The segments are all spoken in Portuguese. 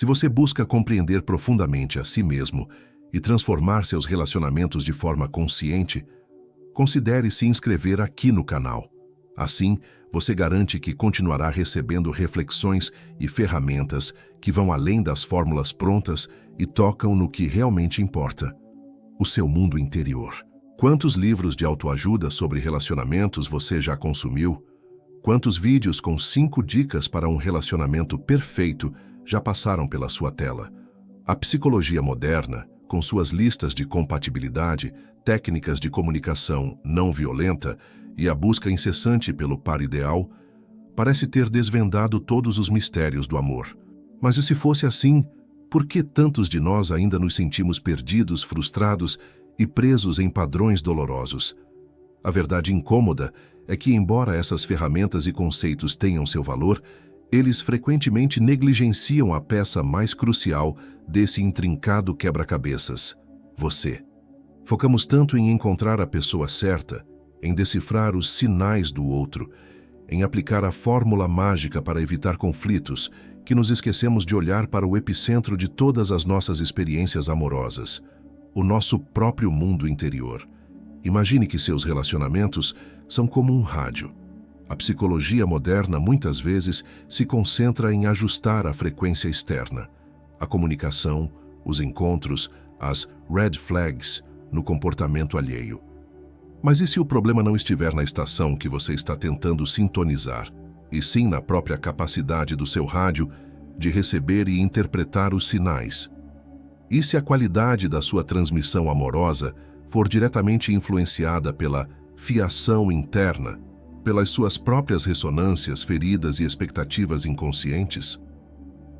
Se você busca compreender profundamente a si mesmo e transformar seus relacionamentos de forma consciente, considere se inscrever aqui no canal. Assim, você garante que continuará recebendo reflexões e ferramentas que vão além das fórmulas prontas e tocam no que realmente importa: o seu mundo interior. Quantos livros de autoajuda sobre relacionamentos você já consumiu? Quantos vídeos com 5 dicas para um relacionamento perfeito já passaram pela sua tela? A psicologia moderna, com suas listas de compatibilidade, técnicas de comunicação não violenta e a busca incessante pelo par ideal, parece ter desvendado todos os mistérios do amor. Mas e se fosse assim, por que tantos de nós ainda nos sentimos perdidos, frustrados e presos em padrões dolorosos? A verdade incômoda é que, embora essas ferramentas e conceitos tenham seu valor, eles frequentemente negligenciam a peça mais crucial desse intrincado quebra-cabeças: você. Focamos tanto em encontrar a pessoa certa, em decifrar os sinais do outro, em aplicar a fórmula mágica para evitar conflitos, que nos esquecemos de olhar para o epicentro de todas as nossas experiências amorosas: o nosso próprio mundo interior. Imagine que seus relacionamentos são como um rádio. A psicologia moderna muitas vezes se concentra em ajustar a frequência externa, a comunicação, os encontros, as red flags no comportamento alheio. Mas e se o problema não estiver na estação que você está tentando sintonizar, e sim na própria capacidade do seu rádio de receber e interpretar os sinais? E se a qualidade da sua transmissão amorosa for diretamente influenciada pela fiação interna, pelas suas próprias ressonâncias, feridas e expectativas inconscientes?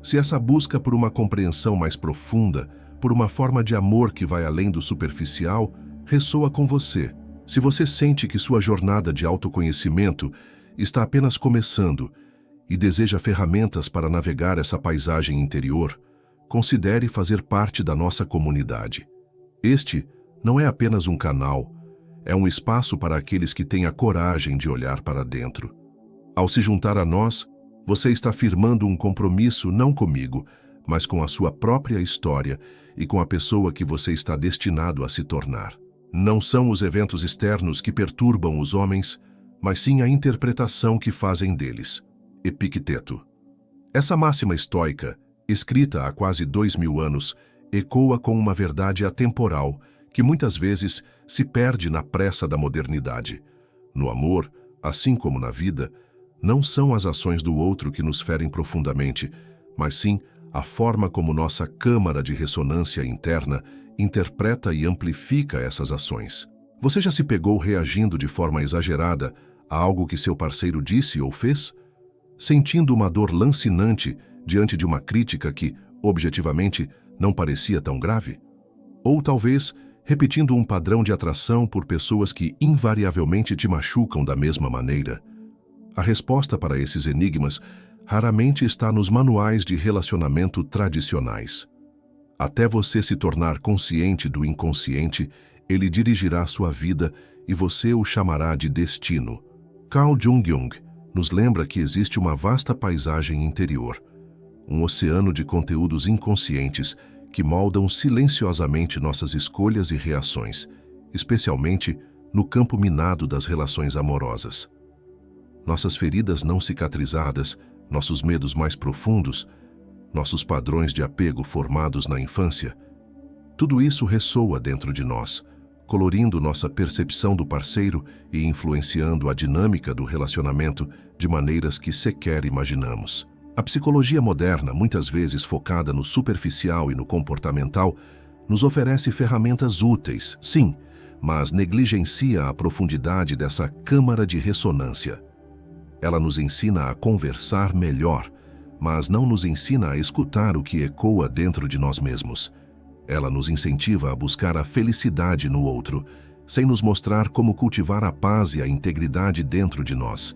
Se essa busca por uma compreensão mais profunda, por uma forma de amor que vai além do superficial, ressoa com você, se você sente que sua jornada de autoconhecimento está apenas começando e deseja ferramentas para navegar essa paisagem interior, considere fazer parte da nossa comunidade. Este não é apenas um canal, é um espaço para aqueles que têm a coragem de olhar para dentro. Ao se juntar a nós, você está firmando um compromisso não comigo, mas com a sua própria história e com a pessoa que você está destinado a se tornar. Não são os eventos externos que perturbam os homens, mas sim a interpretação que fazem deles. Epicteto. Essa máxima estoica, escrita há quase 2000 anos, ecoa com uma verdade atemporal que muitas vezes se perde na pressa da modernidade. No amor, assim como na vida, não são as ações do outro que nos ferem profundamente, mas sim a forma como nossa câmara de ressonância interna interpreta e amplifica essas ações. Você já se pegou reagindo de forma exagerada a algo que seu parceiro disse ou fez? Sentindo uma dor lancinante diante de uma crítica que, objetivamente, não parecia tão grave? Ou talvez repetindo um padrão de atração por pessoas que invariavelmente te machucam da mesma maneira? A resposta para esses enigmas raramente está nos manuais de relacionamento tradicionais. Até você se tornar consciente do inconsciente, ele dirigirá sua vida e você o chamará de destino. Carl Jung nos lembra que existe uma vasta paisagem interior, um oceano de conteúdos inconscientes que moldam silenciosamente nossas escolhas e reações, especialmente no campo minado das relações amorosas. Nossas feridas não cicatrizadas, nossos medos mais profundos, nossos padrões de apego formados na infância, tudo isso ressoa dentro de nós, colorindo nossa percepção do parceiro e influenciando a dinâmica do relacionamento de maneiras que sequer imaginamos. A psicologia moderna, muitas vezes focada no superficial e no comportamental, nos oferece ferramentas úteis, sim, mas negligencia a profundidade dessa câmara de ressonância. Ela nos ensina a conversar melhor, mas não nos ensina a escutar o que ecoa dentro de nós mesmos. Ela nos incentiva a buscar a felicidade no outro, sem nos mostrar como cultivar a paz e a integridade dentro de nós.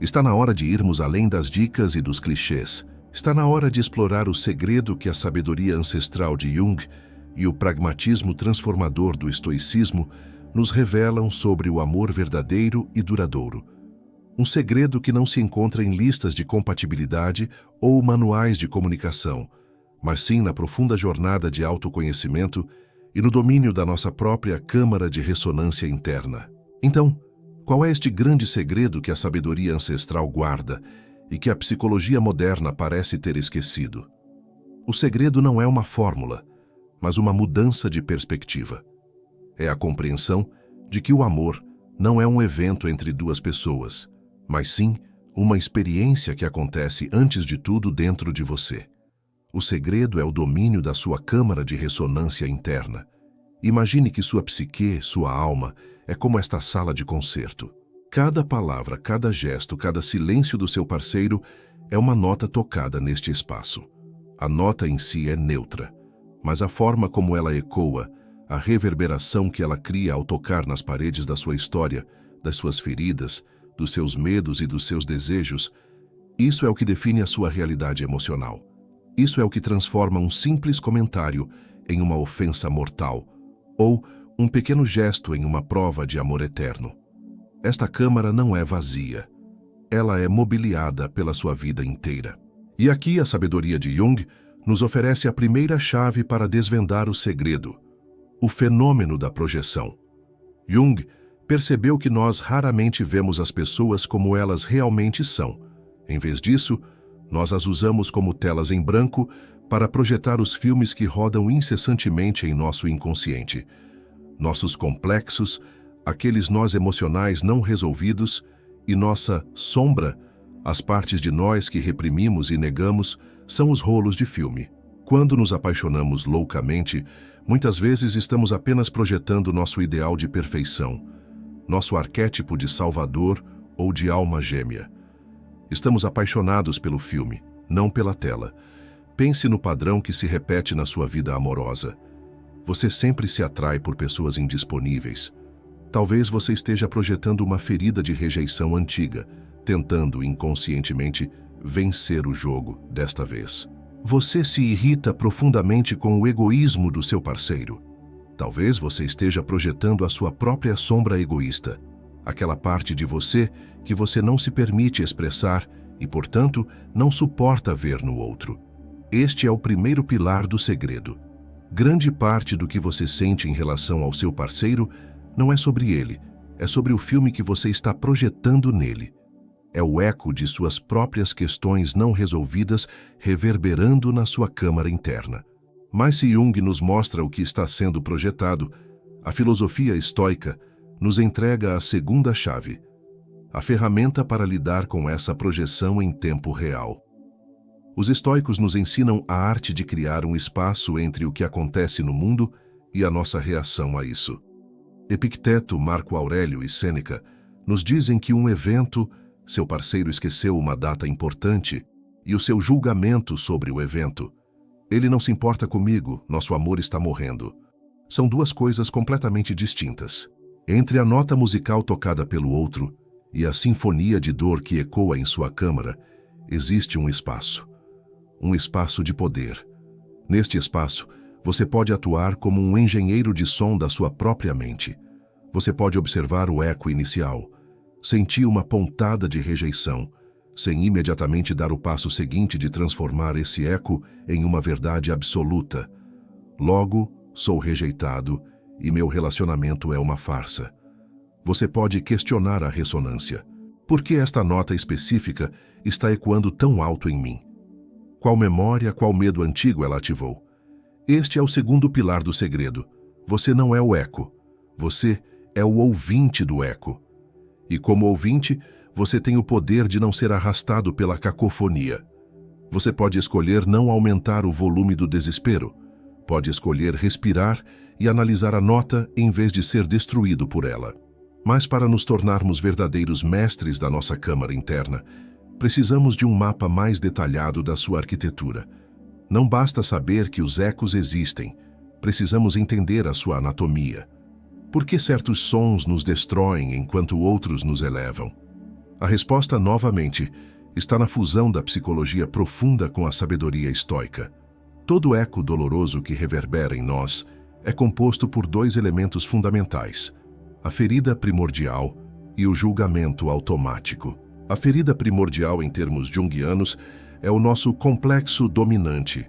Está na hora de irmos além das dicas e dos clichês. Está na hora de explorar o segredo que a sabedoria ancestral de Jung e o pragmatismo transformador do estoicismo nos revelam sobre o amor verdadeiro e duradouro. Um segredo que não se encontra em listas de compatibilidade ou manuais de comunicação, mas sim na profunda jornada de autoconhecimento e no domínio da nossa própria câmara de ressonância interna. Então, qual é este grande segredo que a sabedoria ancestral guarda e que a psicologia moderna parece ter esquecido? O segredo não é uma fórmula, mas uma mudança de perspectiva. É a compreensão de que o amor não é um evento entre duas pessoas, mas sim uma experiência que acontece antes de tudo dentro de você. O segredo é o domínio da sua câmara de ressonância interna. Imagine que sua psique, sua alma, é como esta sala de concerto. Cada palavra, cada gesto, cada silêncio do seu parceiro é uma nota tocada neste espaço. A nota em si é neutra, mas a forma como ela ecoa, a reverberação que ela cria ao tocar nas paredes da sua história, das suas feridas, dos seus medos e dos seus desejos, isso é o que define a sua realidade emocional. Isso é o que transforma um simples comentário em uma ofensa mortal, ou um pequeno gesto em uma prova de amor eterno. Esta câmara não é vazia. Ela é mobiliada pela sua vida inteira. E aqui a sabedoria de Jung nos oferece a primeira chave para desvendar o segredo, o fenômeno da projeção. Jung percebeu que nós raramente vemos as pessoas como elas realmente são. Em vez disso, nós as usamos como telas em branco para projetar os filmes que rodam incessantemente em nosso inconsciente. Nossos complexos, aqueles nós emocionais não resolvidos e nossa sombra, as partes de nós que reprimimos e negamos, são os rolos de filme. Quando nos apaixonamos loucamente, muitas vezes estamos apenas projetando nosso ideal de perfeição, nosso arquétipo de salvador ou de alma gêmea. Estamos apaixonados pelo filme, não pela tela. Pense no padrão que se repete na sua vida amorosa. Você sempre se atrai por pessoas indisponíveis. Talvez você esteja projetando uma ferida de rejeição antiga, tentando inconscientemente vencer o jogo desta vez. Você se irrita profundamente com o egoísmo do seu parceiro. Talvez você esteja projetando a sua própria sombra egoísta, aquela parte de você que você não se permite expressar e, portanto, não suporta ver no outro. Este é o primeiro pilar do segredo. Grande parte do que você sente em relação ao seu parceiro não é sobre ele, é sobre o filme que você está projetando nele. É o eco de suas próprias questões não resolvidas reverberando na sua câmara interna. Mas se Jung nos mostra o que está sendo projetado, a filosofia estoica nos entrega a segunda chave, a ferramenta para lidar com essa projeção em tempo real. Os estoicos nos ensinam a arte de criar um espaço entre o que acontece no mundo e a nossa reação a isso. Epicteto, Marco Aurélio e Sêneca nos dizem que um evento, seu parceiro esqueceu uma data importante, e o seu julgamento sobre o evento. Ele não se importa comigo, nosso amor está morrendo. São duas coisas completamente distintas. Entre a nota musical tocada pelo outro e a sinfonia de dor que ecoa em sua câmara, existe um espaço. Um espaço de poder. Neste espaço, você pode atuar como um engenheiro de som da sua própria mente. Você pode observar o eco inicial, sentir uma pontada de rejeição, sem imediatamente dar o passo seguinte de transformar esse eco em uma verdade absoluta. Logo, sou rejeitado e meu relacionamento é uma farsa. Você pode questionar a ressonância. Por que esta nota específica está ecoando tão alto em mim? Qual memória, qual medo antigo ela ativou? Este é o segundo pilar do segredo. Você não é o eco. Você é o ouvinte do eco. E como ouvinte, você tem o poder de não ser arrastado pela cacofonia. Você pode escolher não aumentar o volume do desespero. Pode escolher respirar e analisar a nota em vez de ser destruído por ela. Mas para nos tornarmos verdadeiros mestres da nossa câmara interna, precisamos de um mapa mais detalhado da sua arquitetura. Não basta saber que os ecos existem, precisamos entender a sua anatomia. Por que certos sons nos destroem enquanto outros nos elevam? A resposta, novamente, está na fusão da psicologia profunda com a sabedoria estoica. Todo eco doloroso que reverbera em nós é composto por dois elementos fundamentais: a ferida primordial e o julgamento automático. A ferida primordial, em termos junguianos, é o nosso complexo dominante.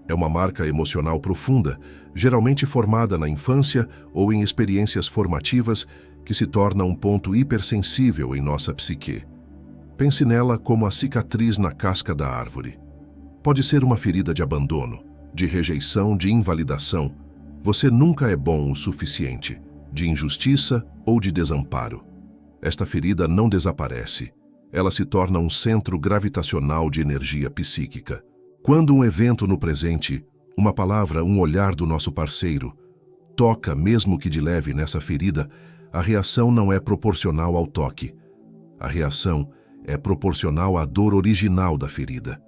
É uma marca emocional profunda, geralmente formada na infância ou em experiências formativas que se torna um ponto hipersensível em nossa psique. Pense nela como a cicatriz na casca da árvore. Pode ser uma ferida de abandono, de rejeição, de invalidação. Você nunca é bom o suficiente, de injustiça ou de desamparo. Esta ferida não desaparece. Ela se torna um centro gravitacional de energia psíquica. Quando um evento no presente, uma palavra, um olhar do nosso parceiro, toca, mesmo que de leve, nessa ferida, a reação não é proporcional ao toque. A reação é proporcional à dor original da ferida.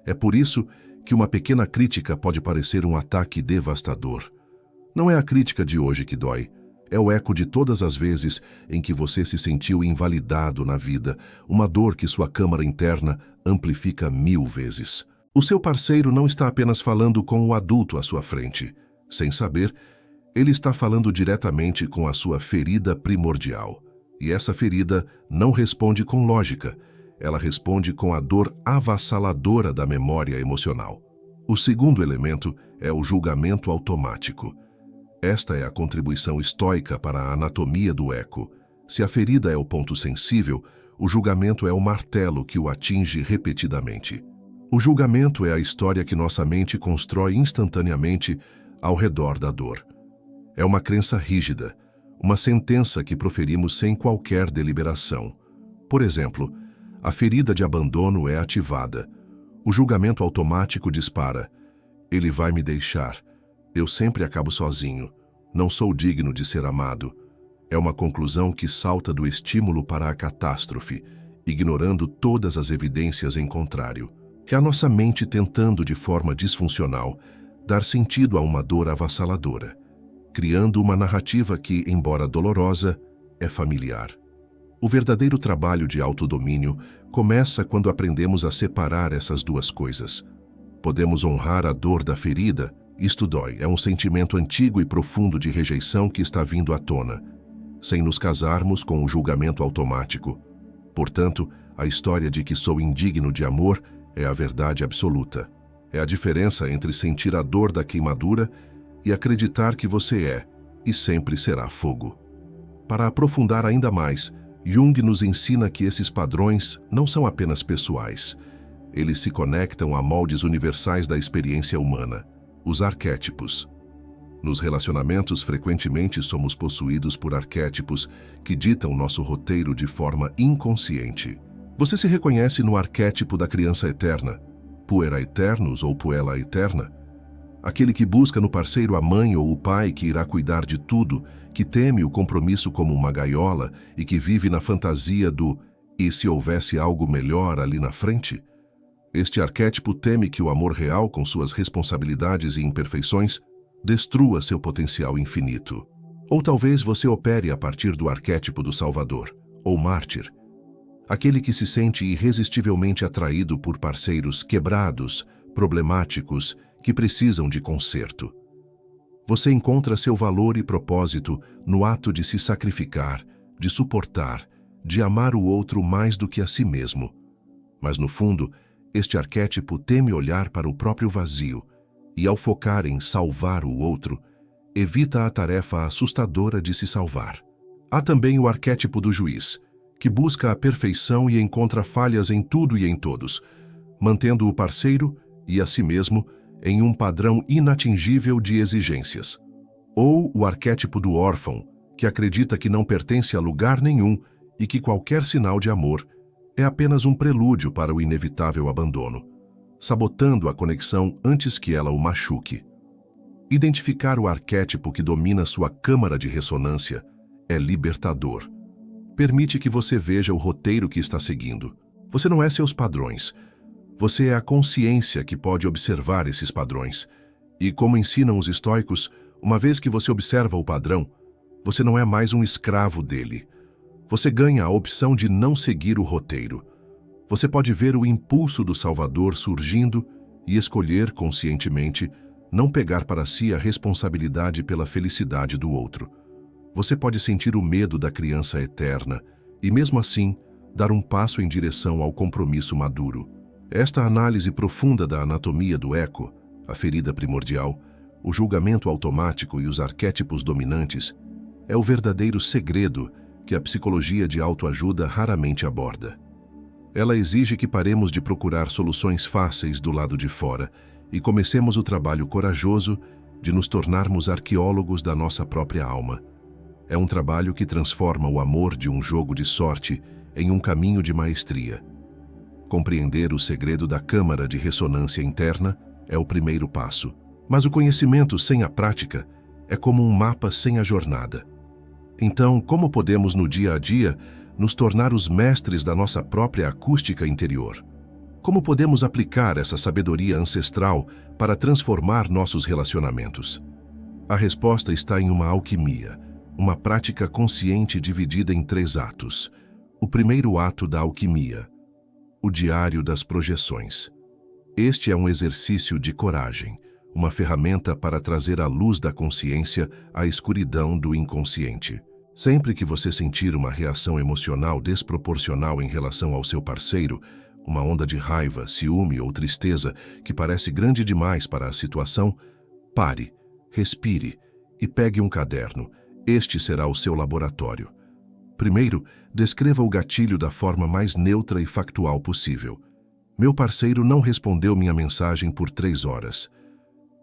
É por isso que uma pequena crítica pode parecer um ataque devastador. Não é a crítica de hoje que dói, é o eco de todas as vezes em que você se sentiu invalidado na vida, uma dor que sua câmara interna amplifica 1000 vezes. O seu parceiro não está apenas falando com o adulto à sua frente. Sem saber, ele está falando diretamente com a sua ferida primordial. E essa ferida não responde com lógica, ela responde com a dor avassaladora da memória emocional. O segundo elemento é o julgamento automático. Esta é a contribuição estoica para a anatomia do eco. Se a ferida é o ponto sensível, o julgamento é o martelo que o atinge repetidamente. O julgamento é a história que nossa mente constrói instantaneamente ao redor da dor. É uma crença rígida, uma sentença que proferimos sem qualquer deliberação. Por exemplo, a ferida de abandono é ativada. O julgamento automático dispara. Ele vai me deixar. Eu sempre acabo sozinho. Não sou digno de ser amado. É uma conclusão que salta do estímulo para a catástrofe, ignorando todas as evidências em contrário. É a nossa mente tentando, de forma disfuncional, dar sentido a uma dor avassaladora, criando uma narrativa que, embora dolorosa, é familiar. O verdadeiro trabalho de autodomínio começa quando aprendemos a separar essas duas coisas. Podemos honrar a dor da ferida. Isto dói, é um sentimento antigo e profundo de rejeição que está vindo à tona, sem nos casarmos com o julgamento automático. Portanto, a história de que sou indigno de amor é a verdade absoluta. É a diferença entre sentir a dor da queimadura e acreditar que você é e sempre será fogo. Para aprofundar ainda mais, Jung nos ensina que esses padrões não são apenas pessoais. Eles se conectam a moldes universais da experiência humana, os arquétipos. Nos relacionamentos, frequentemente somos possuídos por arquétipos que ditam nosso roteiro de forma inconsciente. Você se reconhece no arquétipo da criança eterna, puera eternus ou puella eterna? Aquele que busca no parceiro a mãe ou o pai que irá cuidar de tudo, que teme o compromisso como uma gaiola e que vive na fantasia do "e se houvesse algo melhor ali na frente?" Este arquétipo teme que o amor real, com suas responsabilidades e imperfeições, destrua seu potencial infinito. Ou talvez você opere a partir do arquétipo do Salvador, ou mártir, aquele que se sente irresistivelmente atraído por parceiros quebrados, problemáticos, que precisam de conserto. Você encontra seu valor e propósito no ato de se sacrificar, de suportar, de amar o outro mais do que a si mesmo. Mas no fundo, este arquétipo teme olhar para o próprio vazio e, ao focar em salvar o outro, evita a tarefa assustadora de se salvar. Há também o arquétipo do juiz, que busca a perfeição e encontra falhas em tudo e em todos, mantendo o parceiro e a si mesmo em um padrão inatingível de exigências. Ou o arquétipo do órfão, que acredita que não pertence a lugar nenhum e que qualquer sinal de amor é apenas um prelúdio para o inevitável abandono, sabotando a conexão antes que ela o machuque. Identificar o arquétipo que domina sua câmara de ressonância é libertador. Permite que você veja o roteiro que está seguindo. Você não é seus padrões. Você é a consciência que pode observar esses padrões. E como ensinam os estoicos, uma vez que você observa o padrão, você não é mais um escravo dele. Você ganha a opção de não seguir o roteiro. Você pode ver o impulso do Salvador surgindo e escolher conscientemente não pegar para si a responsabilidade pela felicidade do outro. Você pode sentir o medo da criança eterna e, mesmo assim, dar um passo em direção ao compromisso maduro. Esta análise profunda da anatomia do eco a ferida primordial, o julgamento automático e os arquétipos dominantes, é o verdadeiro segredo que a psicologia de autoajuda raramente aborda. Ela exige que paremos de procurar soluções fáceis do lado de fora e comecemos o trabalho corajoso de nos tornarmos arqueólogos da nossa própria alma. É um trabalho que transforma o amor de um jogo de sorte em um caminho de maestria. Compreender o segredo da câmara de ressonância interna é o primeiro passo. Mas o conhecimento sem a prática é como um mapa sem a jornada. Então, como podemos no dia a dia nos tornar os mestres da nossa própria acústica interior? Como podemos aplicar essa sabedoria ancestral para transformar nossos relacionamentos? A resposta está em uma alquimia, uma prática consciente dividida em 3 atos. O primeiro ato da alquimia: o diário das projeções. Este é um exercício de coragem, uma ferramenta para trazer a luz da consciência à escuridão do inconsciente. Sempre que você sentir uma reação emocional desproporcional em relação ao seu parceiro, uma onda de raiva, ciúme ou tristeza que parece grande demais para a situação, pare, respire e pegue um caderno. Este será o seu laboratório. Primeiro, descreva o gatilho da forma mais neutra e factual possível. Meu parceiro não respondeu minha mensagem por 3 horas.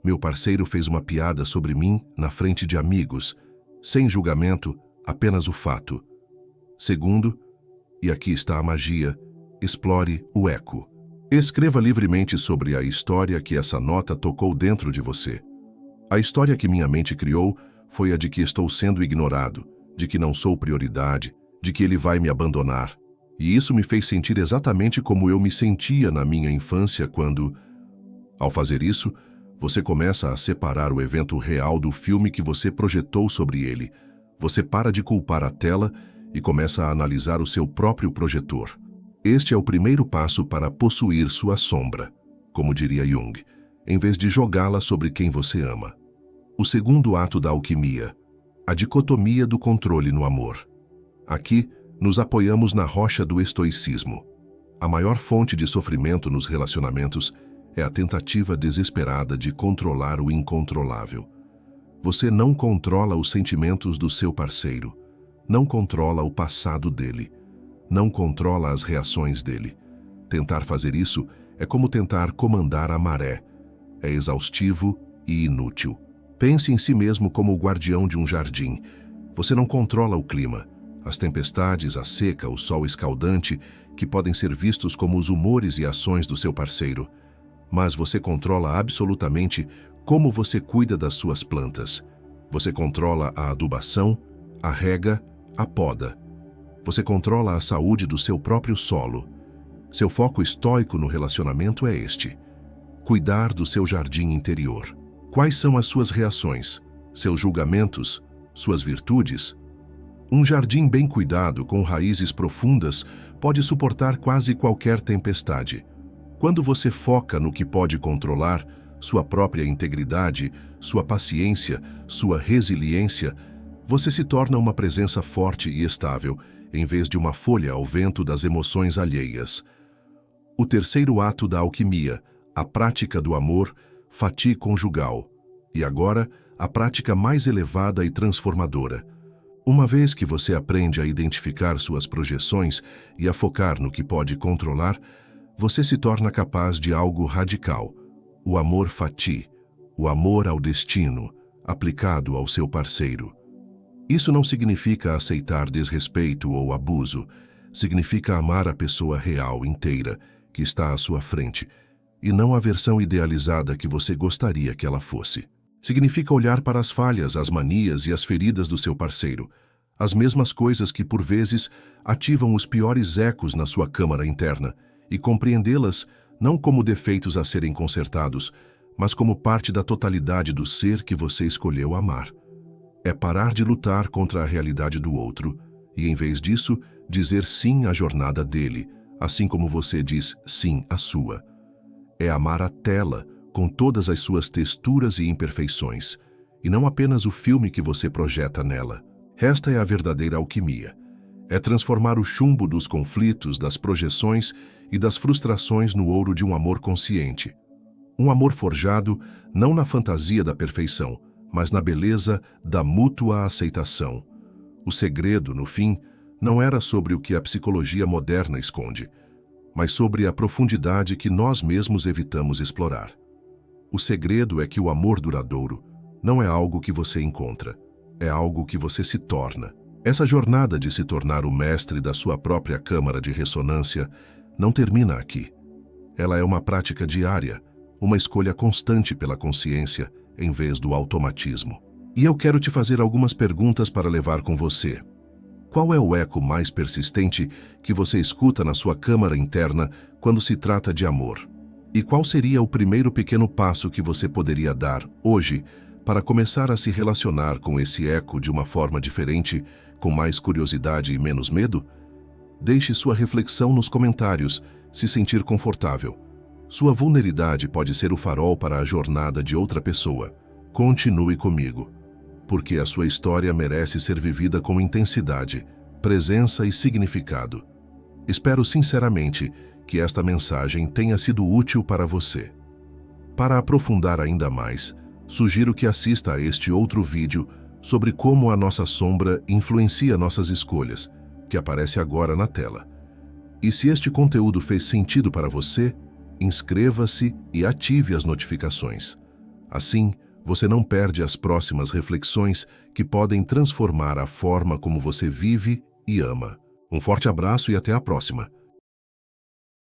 Meu parceiro fez uma piada sobre mim na frente de amigos, sem julgamento, apenas o fato. Segundo, e aqui está a magia, explore o eco. Escreva livremente sobre a história que essa nota tocou dentro de você. A história que minha mente criou foi a de que estou sendo ignorado, de que não sou prioridade, de que ele vai me abandonar. E isso me fez sentir exatamente como eu me sentia na minha infância quando... Ao fazer isso, você começa a separar o evento real do filme que você projetou sobre ele. Você para de culpar a tela e começa a analisar o seu próprio projetor. Este é o primeiro passo para possuir sua sombra, como diria Jung, em vez de jogá-la sobre quem você ama. O segundo ato da alquimia: a dicotomia do controle no amor. Aqui, nos apoiamos na rocha do estoicismo. A maior fonte de sofrimento nos relacionamentos é a tentativa desesperada de controlar o incontrolável. Você não controla os sentimentos do seu parceiro, não controla o passado dele, não controla as reações dele. Tentar fazer isso é como tentar comandar a maré. É exaustivo e inútil. Pense em si mesmo como o guardião de um jardim. Você não controla o clima, as tempestades, a seca, o sol escaldante, que podem ser vistos como os humores e ações do seu parceiro. Mas você controla absolutamente como você cuida das suas plantas. Você controla a adubação, a rega, a poda. Você controla a saúde do seu próprio solo. Seu foco estoico no relacionamento é este: cuidar do seu jardim interior. Quais são as suas reações, seus julgamentos, suas virtudes? Um jardim bem cuidado, com raízes profundas, pode suportar quase qualquer tempestade. Quando você foca no que pode controlar, sua própria integridade, sua paciência, sua resiliência, você se torna uma presença forte e estável, em vez de uma folha ao vento das emoções alheias. O terceiro ato da alquimia, a prática do amor, fati conjugal. E agora, a prática mais elevada e transformadora. Uma vez que você aprende a identificar suas projeções e a focar no que pode controlar, você se torna capaz de algo radical: o amor fati, o amor ao destino, aplicado ao seu parceiro. Isso não significa aceitar desrespeito ou abuso, significa amar a pessoa real, inteira, que está à sua frente, e não a versão idealizada que você gostaria que ela fosse. Significa olhar para as falhas, as manias e as feridas do seu parceiro, as mesmas coisas que, por vezes, ativam os piores ecos na sua câmara interna, e compreendê-las não como defeitos a serem consertados, mas como parte da totalidade do ser que você escolheu amar. É parar de lutar contra a realidade do outro e, em vez disso, dizer sim à jornada dele, assim como você diz sim à sua. É amar a tela, com todas as suas texturas e imperfeições, e não apenas o filme que você projeta nela. Esta é a verdadeira alquimia. É transformar o chumbo dos conflitos, das projeções e das frustrações no ouro de um amor consciente. Um amor forjado não na fantasia da perfeição, mas na beleza da mútua aceitação. O segredo, no fim, não era sobre o que a psicologia moderna esconde, mas sobre a profundidade que nós mesmos evitamos explorar. O segredo é que o amor duradouro não é algo que você encontra, é algo que você se torna. Essa jornada de se tornar o mestre da sua própria câmara de ressonância não termina aqui. Ela é uma prática diária, uma escolha constante pela consciência em vez do automatismo. E eu quero te fazer algumas perguntas para levar com você. Qual é o eco mais persistente que você escuta na sua câmara interna quando se trata de amor? E qual seria o primeiro pequeno passo que você poderia dar hoje para começar a se relacionar com esse eco de uma forma diferente, com mais curiosidade e menos medo? Deixe sua reflexão nos comentários, se sentir confortável. Sua vulnerabilidade pode ser o farol para a jornada de outra pessoa. Continue comigo, porque a sua história merece ser vivida com intensidade, presença e significado. Espero sinceramente que esta mensagem tenha sido útil para você. Para aprofundar ainda mais, sugiro que assista a este outro vídeo sobre como a nossa sombra influencia nossas escolhas, que aparece agora na tela. E se este conteúdo fez sentido para você, inscreva-se e ative as notificações. Assim, você não perde as próximas reflexões que podem transformar a forma como você vive e ama. Um forte abraço e até a próxima.